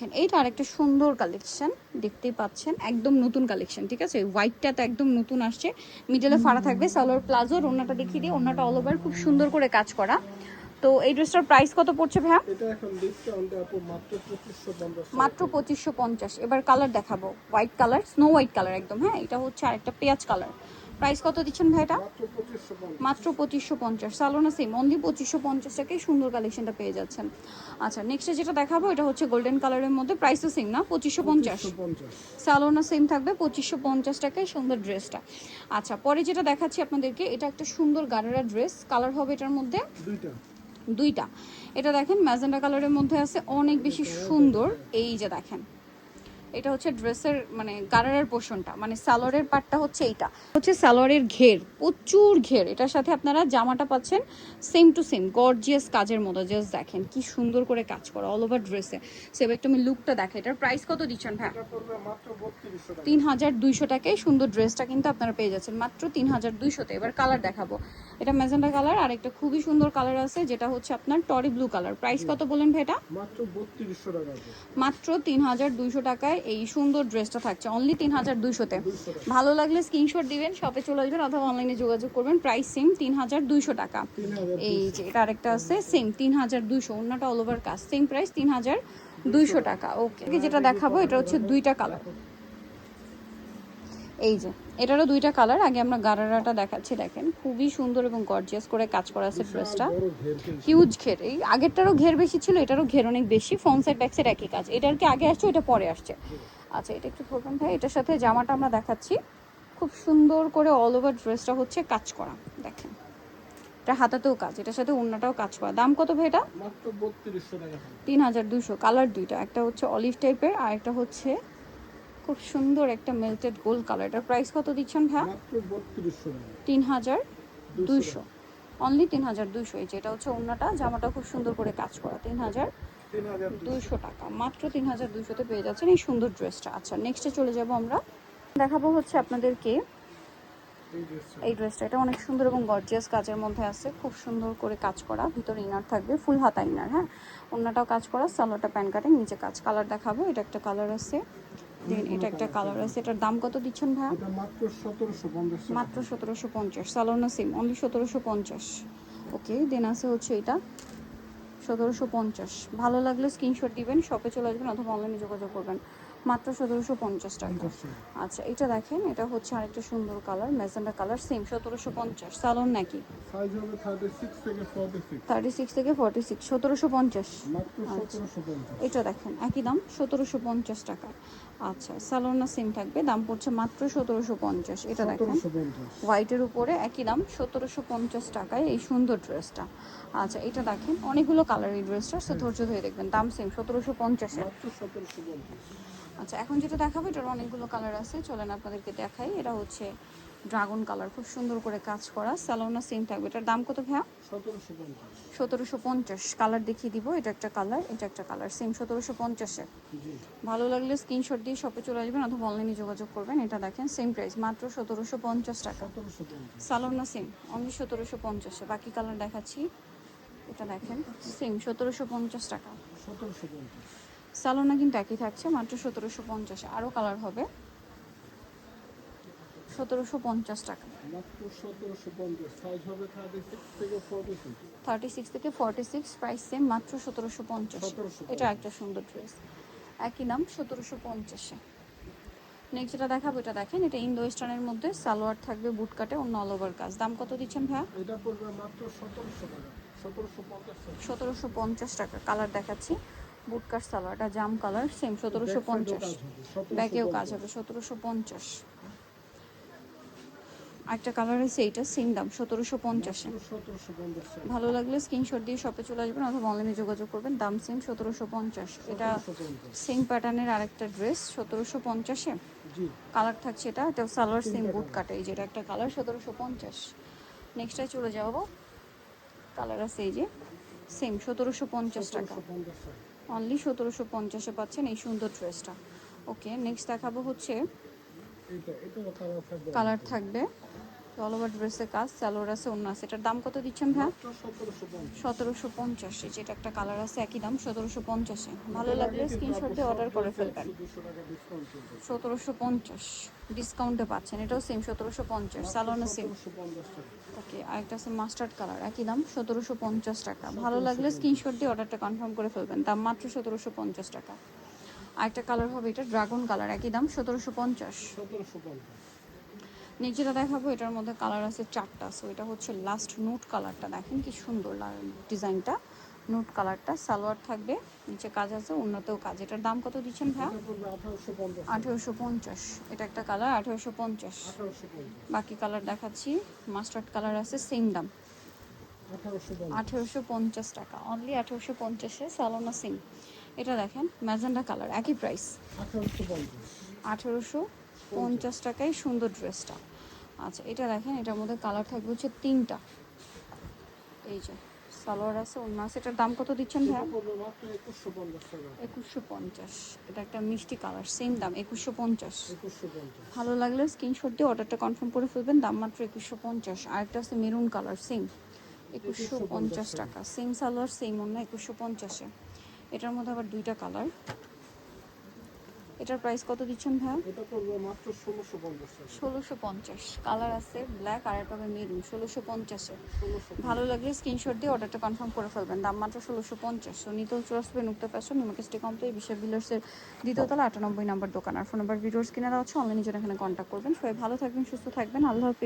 দেখেন এইটা আরেকটা সুন্দর কালেকশন, দেখতেই পাচ্ছেন একদম নতুন কালেকশন, ঠিক আছে। হোয়াইটটা তো একদম নতুন আসছে, মিডলে ফাড়া থাকবে, সালোয়ার প্লাজোর, ওন্নাটা দেখিয়ে দিই, ওন্নাটা অল ওভার খুব সুন্দর করে কাজ করা। তো এই ড্রেসটার প্রাইস কত পড়ছে ভাইয়া? এটা এখন ডিসকাউন্টে আপু মাত্র 2550। মাত্র 2550। এবার কালার দেখাবো, white colour, snow white colour একদম। হ্যাঁ, এটা হচ্ছে আরেকটা পেঁয়াজ কালার। প্রাইস কত দিচ্ছেন ভাই এটা? মাত্র 2550। মাত্র 2550। সালোনা সেম অনলি 2550 টাকায় সুন্দর কালেকশনটা পেয়ে যাচ্ছেন। আচ্ছা, নেক্সটে যেটা দেখাবো এটা হচ্ছে গোল্ডেন কালারের মধ্যে, প্রাইসও সেম না, 2550। সালোনা সেম থাকবে 2550 টাকায় সুন্দর ড্রেসটা। আচ্ছা, পরে যেটা দেখাচ্ছি আপনাদেরকে, এটা একটা সুন্দর গারারা ড্রেস, কালার হবে এটার মধ্যে দুইটা। এটা দেখেন ম্যাজেন্ডা কালারের মধ্যে আছে, অনেক বেশি সুন্দর। এই যে দেখেন, এটা হচ্ছে ড্রেসের মানে গারারের পোর্শনটা, মানে সালোয়ারের পার্টটা হচ্ছে এইটা হচ্ছে সালোয়ারের ঘের, প্রচুর ঘের। এটার সাথে আপনারা জামাটা পাচ্ছেন সেম টু সেম গর্জিয়াস কাজের মতো। জাস্ট দেখেন কি সুন্দর করে কাজ করা অল ওভার ড্রেসে। সেভ একটু আমি লুকটা দেখে। এটার প্রাইস কত দিচ্ছেন ভাই? 3200 টাকায় সুন্দর ড্রেসটা কিন্তু আপনারা পেয়ে যাচ্ছেন মাত্র 3200-তে। এবার কালার দেখাবো, এটা ম্যাজেন্ডা কালার, আর একটা খুবই সুন্দর কালার আছে যেটা হচ্ছে আপনার টরি ব্লু কালার। প্রাইস কত বলেন ভাই এটা? মাত্র 3200 টাকা। মাত্র 3200 টাকায় এই সুন্দর ড্রেসটা থাকছে অনলি 3200-তে। ভালো লাগলে স্ক্রিনশট দিবেন, শপে চলে আসবেন অথবা অনলাইনে যোগাযোগ করবেন। প্রাইস সেম 3200 টাকা। এই যে এটা আরেকটা আছে সেম 3200, অন্যটা অল ওভার কাজ, সেম প্রাইস 3200 টাকা। ওকে, যেটা দেখাবো এটা হচ্ছে দুইটা কালার। এই যে এটারও দুইটা কালার। আগে আমরা গারারাটা দেখাচ্ছি, দেখেন খুবই সুন্দর এবং গর্জিয়াস করে কাজ করা আছে ড্রেসটা। হিউজ ঘের, এই আগেরটারও ঘের বেশি ছিল, এটারও ঘের অনেক বেশি। ফ্রন্ট সাইড ব্যাক সাইড একই কাজ, এটার কি আগে আসছে, এটা পরে আসছে। আচ্ছা, এটা একটু ধরবেন ভাই। এটার সাথে জামাটা আমরা দেখাচ্ছি, খুব সুন্দর করে অল ওভার ড্রেসটা হচ্ছে কাজ করা, দেখেন এটা হাতাতেও কাজ, এটার সাথে ওড়নাটাও কাজ করা। দাম কত ভাই এটা? মাত্র 3200 টাকা। 3200। কালার দুইটা, একটা হচ্ছে অলিভ টাইপের আর একটা হচ্ছে খুব সুন্দর একটা মেল্টেড গোল্ড কালার। এটার প্রাইস কত দিচ্ছেন ভাই? মাত্র 3200 টাকা। 3200, অনলি 3200। এই যে এটা হচ্ছে ওড়নাটা, জামাটা খুব সুন্দর করে কাজ করা, 3200 টাকা। মাত্র 3200-তে পেয়ে যাচ্ছেন এই সুন্দর ড্রেসটা। আচ্ছা, নেক্সটে চলে যাব আমরা, দেখাবো হচ্ছে আপনাদেরকে এই ড্রেসটা। এটা অনেক সুন্দর এবং গর্জিয়াস কাজের মধ্যে আছে, খুব সুন্দর করে কাজ করা, ভিতরে ইনার থাকবে, ফুল হাতা ইনার। হ্যাঁ, ওড়নাটাও কাজ করা, সালোয়ারটা প্যান কাটিং, নিচে কাজ। কালার দেখাবো, এটা একটা কালার আছে, দেন এটা একটা কালার আছে। এটার দাম কত দিচ্ছেন ভাই? এটা মাত্র 1750। মাত্র 1750। সালোনা সেম অনলি 1750। ওকে, দেন আছে হচ্ছে এটা 1750। ভালো লাগলে স্ক্রিনশট দিবেন, শপে চলে আসবেন অথবা অনলাইনে যোগাযোগ করবেন। মাত্র 1750 টাকা। আচ্ছা, এটা দেখেন, এটা হচ্ছে আরেকটা সুন্দর colour, magenta colour, same 1750। Salon নাকি? সাইজ হবে 36 থেকে 46। 36 থেকে 46, 1750। মাত্র 1750। এটা দেখেন একই দাম, 1750 টাকা। আচ্ছা, সালোনা সেম থাকবে, দাম পড়ছে মাত্র 1750। এটা দেখেন হোয়াইটের উপরে একই দাম, 1750 টাকায় এই সুন্দর ড্রেসটা। আচ্ছা, এটা দেখেন অনেকগুলো কালার এই ড্রেসটা, সো ধৈর্য ধরে দেখবেন, দাম সেম 1750-এ। আচ্ছা, এখন যেটা দেখাবো এটার অনেকগুলো কালার আছে, চলেন আপনাদেরকে দেখাই। এটা হচ্ছে ড্রাগন কালার, খুব সুন্দর করে কাজ করা, সালোনা সেম থাকবে। এটার দাম কত ভাইয়া? 1750। কালার দেখিয়ে দিব, এটা একটা কালার, এটা একটা কালার, সেম 1750-এ। ভালো লাগলে স্ক্রিনশট দিয়ে শপে চলে আসবেন অথবা অনলাইনে যোগাযোগ করবেন। এটা দেখেন সেম প্রাইস, মাত্র 1750 টাকা। সালোনা সেম অনলি 1750-এ। বাকি কালার দেখাচ্ছি, এটা দেখেন সেম 1750 টাকা। সালোনা কিন্তু একই থাকছে, মাত্র 1750-এ। আরও কালার হবে, 1750 টাকা। মাত্র 1750। সাইজ হবে 36 থেকে 46। 36 থেকে 46, প্রাইস সেম, মাত্র 1750। এটা একটা সুন্দর ড্রেস, একই নাম, 1750-এ। নেক্সট যেটা দেখাবো এটা দেখেন, এটা ইন্দো ওয়েস্টার্নের মধ্যে, সালোয়ার থাকবে বুট কাটে, অন্য অল ওভার কাজ। দাম কত দিচ্ছেন ভাইয়া? এটা পড়বে মাত্র 1700 টাকা। 1750। 1750 টাকা। কালার দেখাচ্ছি, বুট কাট সালোয়ার, এটা জাম কালার, সেম 1750। ব্যাকেও কাজ হবে, 1750। একটা কালার আছে, এইটা সেম দাম 1750-এ। ভালো লাগলে স্ক্রিনশট দিয়ে শপে চলে আসবেন অথবা অনলাইনে যোগাযোগ করবেন, দাম সেম 1750। এটা সেম প্যাটার্নের আরেকটা ড্রেস 1750-এ। কালার থাকছে এটা, এটা সালোয়ার সেম বুট কাটে, এই যেটা একটা কালার 1750। নেক্সটটায় চলে যাবো, কালার আছে এই যে সেম 1750 টাকা, অনলি 1750-এ পাচ্ছেন এই সুন্দর ড্রেসটা। ওকে, নেক্সট দেখাবো হচ্ছে কালার থাকবে অল ওভার ড্রেসের কাজ, সালোয়ার আছে, অন্য আছে। এটার দাম কত দিচ্ছেন ভাইয়া? মাত্র 1750। 1750। যেটা একটা কালার আছে একই দাম 1750-এ। ভালো লাগলে স্ক্রিনশট দিয়ে অর্ডার করে ফেলবেন। 200 টাকা ডিসকাউন্ট চলবে। 1750 ডিসকাউন্টে পাচ্ছেন, এটাও সেম 1750, সালোনা সেম। 1750 টাকা। ওকে, আরেকটা আছে মাস্টার্ড কালার, একই দাম 1750 টাকা। ভালো লাগলে স্ক্রিনশট দিয়ে অর্ডারটা কনফার্ম করে ফেলবেন, দাম মাত্র 1750 টাকা। আরেকটা কালার হবে এটা ড্রাগন কালার, একই দাম 1750। 1750। নেক্সট যেটা দেখাবো এটার মধ্যে কালার আছে 4টা। সো এটা হচ্ছে লাস্ট নোট কালারটা, দেখেন কি সুন্দর ডিজাইনটা। নোট কালারটা, সালোয়ার থাকবে, নিচে কাজ আছে, অন্যতেও কাজ। এটার দাম কত দিচ্ছেন ভাইয়া? এটা পড়বে 1850। 1850। এটা একটা কালার 1850। 1850। বাকি কালার দেখাচ্ছি। মাস্টার্ড কালার আছে, সেম দাম 1850। 1850 টাকা, অনলি 1850-এ সালোনা সিং। এটা দেখেন ম্যাজেন্ডা কালার, একই প্রাইস 1850। 1850 টাকায় সুন্দর ড্রেসটা। আচ্ছা এটা দেখেন, এটার মধ্যে কালার থাকবে হচ্ছে 3টা। এই যে সালোয়ার আছে, অন্য আছে। এটার দাম কত দিচ্ছেন এটা ভাইয়া? পড়বে মাত্র 2150 টাকা। 2150। এটা একটা মিষ্টি কালার, সেম দাম 2150। 2150। ভালো লাগলে স্ক্রিনশট দিয়ে অর্ডারটা কনফার্ম করে ফেলবেন, দাম মাত্র 2150। আরেকটা আছে মেরুন কালার, সেম 2150 টাকা। সেম সালোয়ার, সেম অন্য, 2150-এ। এটার মধ্যে আবার 2টা কালার। এটার প্রাইস কত দিচ্ছেন ভাইয়া? এটা পড়বে মাত্র 1650 টাকা। 1650। কালার আছে ব্ল্যাক আর একটা হবে মেরুন, 1650-এ। 1650। ভালো লাগলে স্ক্রিনশট দিয়ে অর্ডারটা কনফার্ম করে ফেলবেন, দাম মাত্র 1650। সো নিতল চুরাসবে নুক্তা ফ্যাশন, নিমাকেস্টি কমপ্লেক্স, বিশ্ব বিল্ডার্সের দ্বিতীয়তলা 98 নম্বর দোকান। আর ফোন নাম্বার ভিডিওর স্ক্রিনে দেওয়া আছে, অনলাইনে জন্য এখানে কন্ট্যাক্ট করবেন। সবাই ভালো থাকবেন, সুস্থ থাকবেন, আল্লাহ হাফেজ।